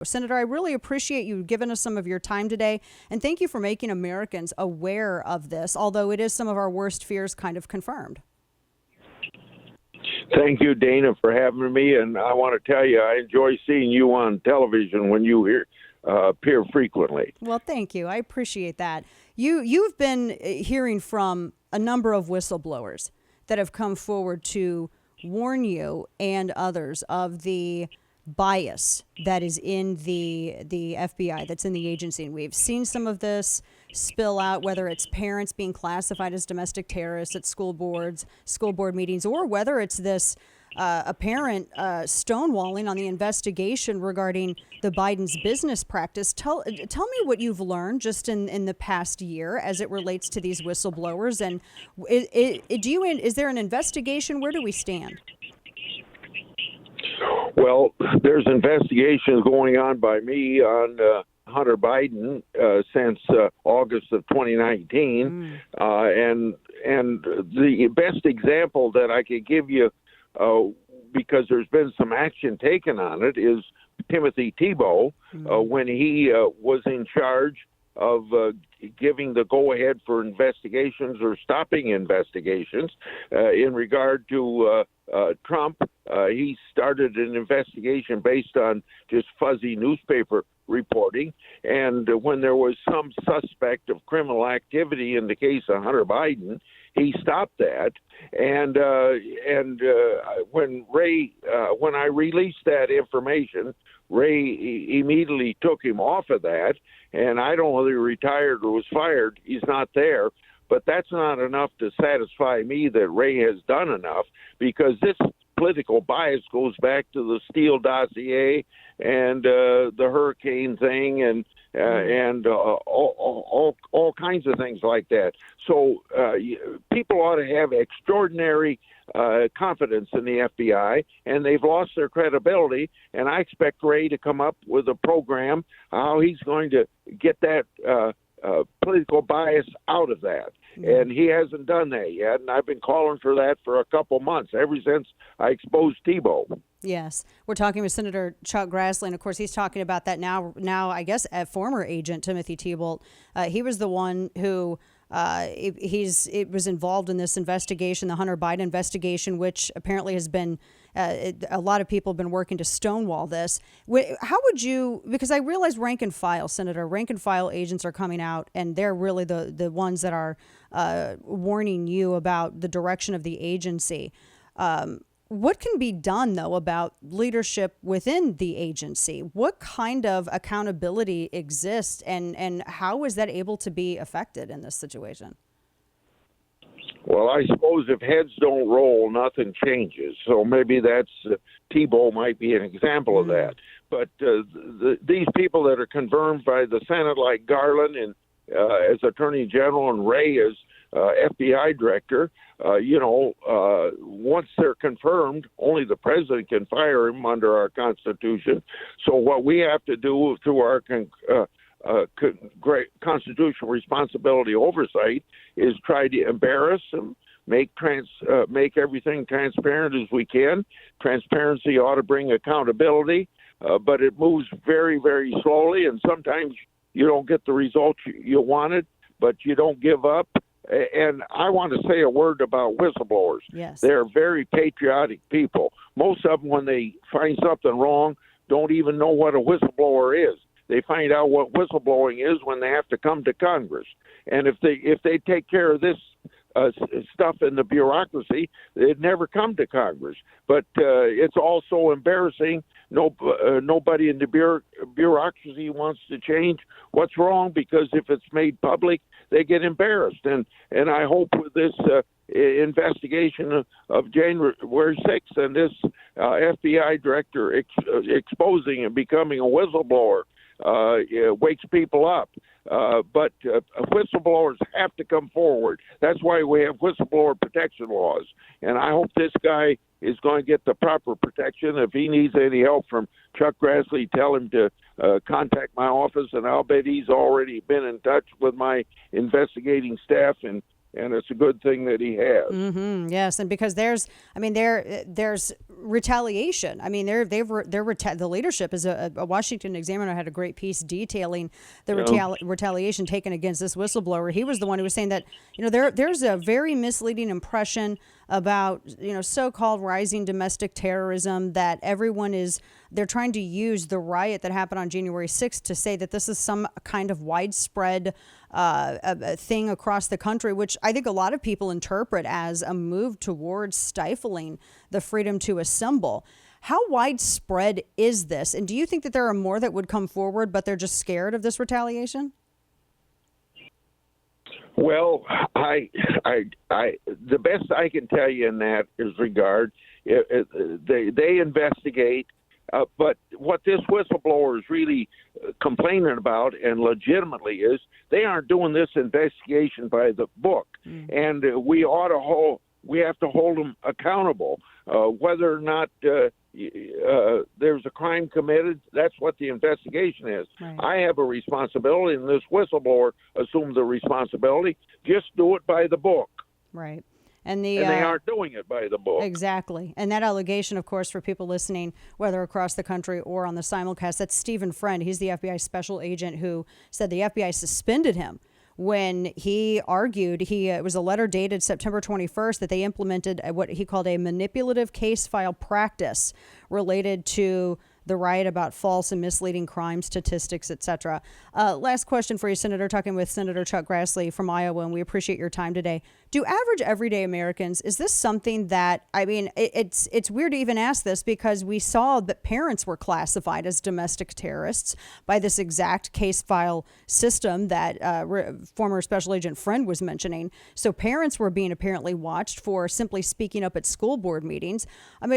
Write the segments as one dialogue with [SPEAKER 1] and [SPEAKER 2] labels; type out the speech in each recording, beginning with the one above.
[SPEAKER 1] Senator, I really appreciate you giving us some of your time today, and thank you for making Americans aware of this, although it is some of our worst fears kind of confirmed.
[SPEAKER 2] Thank you, Dana, for having me, and I want to tell you, I enjoy seeing you on television when you appear frequently.
[SPEAKER 1] Well, thank you. I appreciate that. You've been hearing from a number of whistleblowers that have come forward to warn you and others of the bias that is in the FBI, that's in the agency. And we've seen some of this spill out, whether it's parents being classified as domestic terrorists at school board meetings, or whether it's this apparent stonewalling on the investigation regarding the Biden's business practice. Tell me what you've learned just in the past year as it relates to these whistleblowers. And is there an investigation? Where do we stand?
[SPEAKER 2] Well, there's investigations going on by me on Hunter Biden since August of 2019, and the best example that I could give you, because there's been some action taken on it, is Timothy Tebow when he was in charge of giving the go-ahead for investigations or stopping investigations in regard to Trump. He started an investigation based on just fuzzy newspaper reporting, and when there was some suspect of criminal activity in the case of Hunter Biden, he stopped that. And when I released that information, Ray immediately took him off of that, and I don't know whether he retired or was fired. He's not there. But that's not enough to satisfy me that Ray has done enough, because this political bias goes back to the Steele dossier and the hurricane thing and all kinds of things like that. So people ought to have extraordinary confidence in the FBI, and they've lost their credibility. And I expect Ray to come up with a program how he's going to get that political bias out of that. And he hasn't done that yet, and I've been calling for that for a couple months, ever since I exposed Tebow.
[SPEAKER 1] Yes. We're talking with Senator Chuck Grassley, and of course he's talking about that now I guess, a former agent, Timothy Tebow. He was the one who it was involved in this investigation, the Hunter Biden investigation, which apparently has been a lot of people have been working to stonewall this. How would you, because I realize rank and file agents are coming out, and they're really the ones that are warning you about the direction of the agency. What can be done, though, about leadership within the agency? What kind of accountability exists, and how is that able to be affected in this situation?
[SPEAKER 2] Well, I suppose if heads don't roll, nothing changes. So maybe Tebow might be an example of that. But these people that are confirmed by the Senate, like Garland and as Attorney General and Ray as FBI director, once they're confirmed, only the president can fire him under our Constitution. So what we have to do through our constitutional responsibility oversight is try to embarrass them, make everything transparent as we can. Transparency ought to bring accountability, but it moves very, very slowly, and sometimes you don't get the results you wanted, but you don't give up. And I want to say a word about whistleblowers.
[SPEAKER 1] Yes.
[SPEAKER 2] They're very patriotic people. Most of them, when they find something wrong, don't even know what a whistleblower is. They find out what whistleblowing is when they have to come to Congress. And if they take care of this stuff in the bureaucracy, they'd never come to Congress. But it's also embarrassing. Nobody in the bureaucracy wants to change what's wrong, because if it's made public, they get embarrassed. And I hope with this investigation of January 6th and this FBI director exposing and becoming a whistleblower wakes people up. But whistleblowers have to come forward. That's why we have whistleblower protection laws. And I hope this guy is going to get the proper protection. If he needs any help from Chuck Grassley, tell him to contact my office, and I'll bet he's already been in touch with my investigating staff in and it's a good thing that he has.
[SPEAKER 1] Yes, and because there's retaliation. I mean, the leadership is a Washington Examiner had a great piece detailing the retaliation taken against this whistleblower. He was the one who was saying that there's a very misleading impression about so-called rising domestic terrorism, that they're trying to use the riot that happened on January 6th to say that this is some kind of widespread a thing across the country, which I think a lot of people interpret as a move towards stifling the freedom to assemble. How widespread is this? And do you think that there are more that would come forward, but they're just scared of this retaliation?
[SPEAKER 2] Well, the best I can tell you in that is regard, they investigate. But what this whistleblower is really complaining about, and legitimately, is they aren't doing this investigation by the book, and we have to hold them accountable, whether or not there's a crime committed. That's what the investigation is. Right. I have a responsibility, and this whistleblower assumes the responsibility. Just do it by the book.
[SPEAKER 1] Right.
[SPEAKER 2] And they aren't doing it by the book.
[SPEAKER 1] Exactly. And that allegation, of course, for people listening, whether across the country or on the simulcast, that's Stephen Friend. He's the FBI special agent who said the FBI suspended him when he argued. It was a letter dated September 21st that they implemented what he called a manipulative case file practice related to the riot about false and misleading crime statistics, etc. Last question for you, Senator. Talking with Senator Chuck Grassley from Iowa, and we appreciate your time today. Do average everyday Americans, is this something that, it's weird to even ask this because we saw that parents were classified as domestic terrorists by this exact case file system that former Special Agent Friend was mentioning. So parents were being apparently watched for simply speaking up at school board meetings.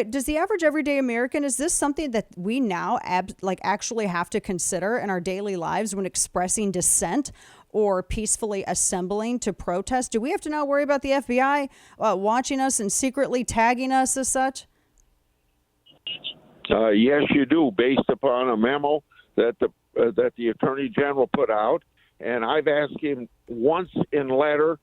[SPEAKER 1] Does the average everyday American, is this something that we now actually have to consider in our daily lives when expressing dissent or peacefully assembling to protest? Do we have to now worry about the FBI watching us and secretly tagging us as such?
[SPEAKER 2] Yes, you do, based upon a memo that the Attorney General put out. And I've asked him once in letter,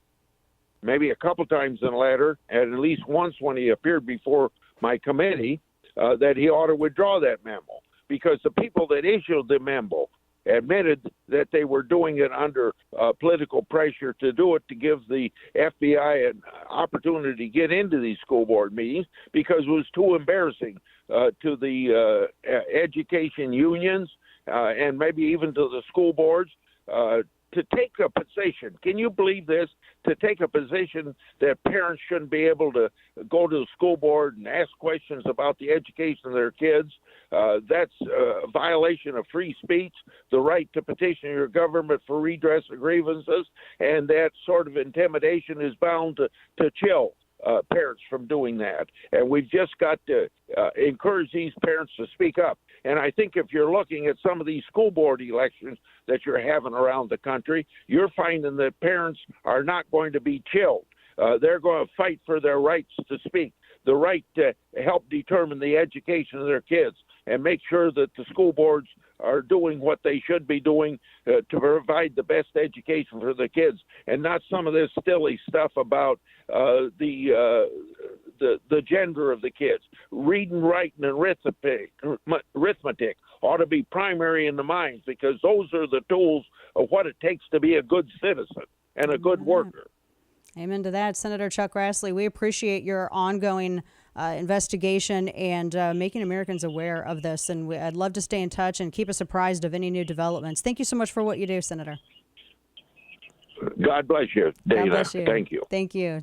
[SPEAKER 2] maybe a couple times in letter, and at least once when he appeared before my committee, that he ought to withdraw that memo, because the people that issued the memo admitted that they were doing it under political pressure to do it, to give the FBI an opportunity to get into these school board meetings, because it was too embarrassing to the education unions and maybe even to the school boards to take a position. Can you believe this? To take a position that parents shouldn't be able to go to the school board and ask questions about the education of their kids. That's a violation of free speech, the right to petition your government for redress of grievances, and that sort of intimidation is bound to chill parents from doing that. And we've just got to encourage these parents to speak up. And I think if you're looking at some of these school board elections that you're having around the country, you're finding that parents are not going to be chilled. They're going to fight for their rights to speak, the right to help determine the education of their kids, and make sure that the school boards are doing what they should be doing to provide the best education for the kids, and not some of this silly stuff about the gender of the kids. Reading, writing, and arithmetic ought to be primary in the minds, because those are the tools of what it takes to be a good citizen and a good worker.
[SPEAKER 1] Amen to that. Senator Chuck Grassley, we appreciate your ongoing investigation and making Americans aware of this. And I'd love to stay in touch and keep us apprised of any new developments. Thank you so much for what you do, Senator.
[SPEAKER 2] God bless you, Dana.
[SPEAKER 1] God bless you.
[SPEAKER 2] Thank you.
[SPEAKER 1] Thank you.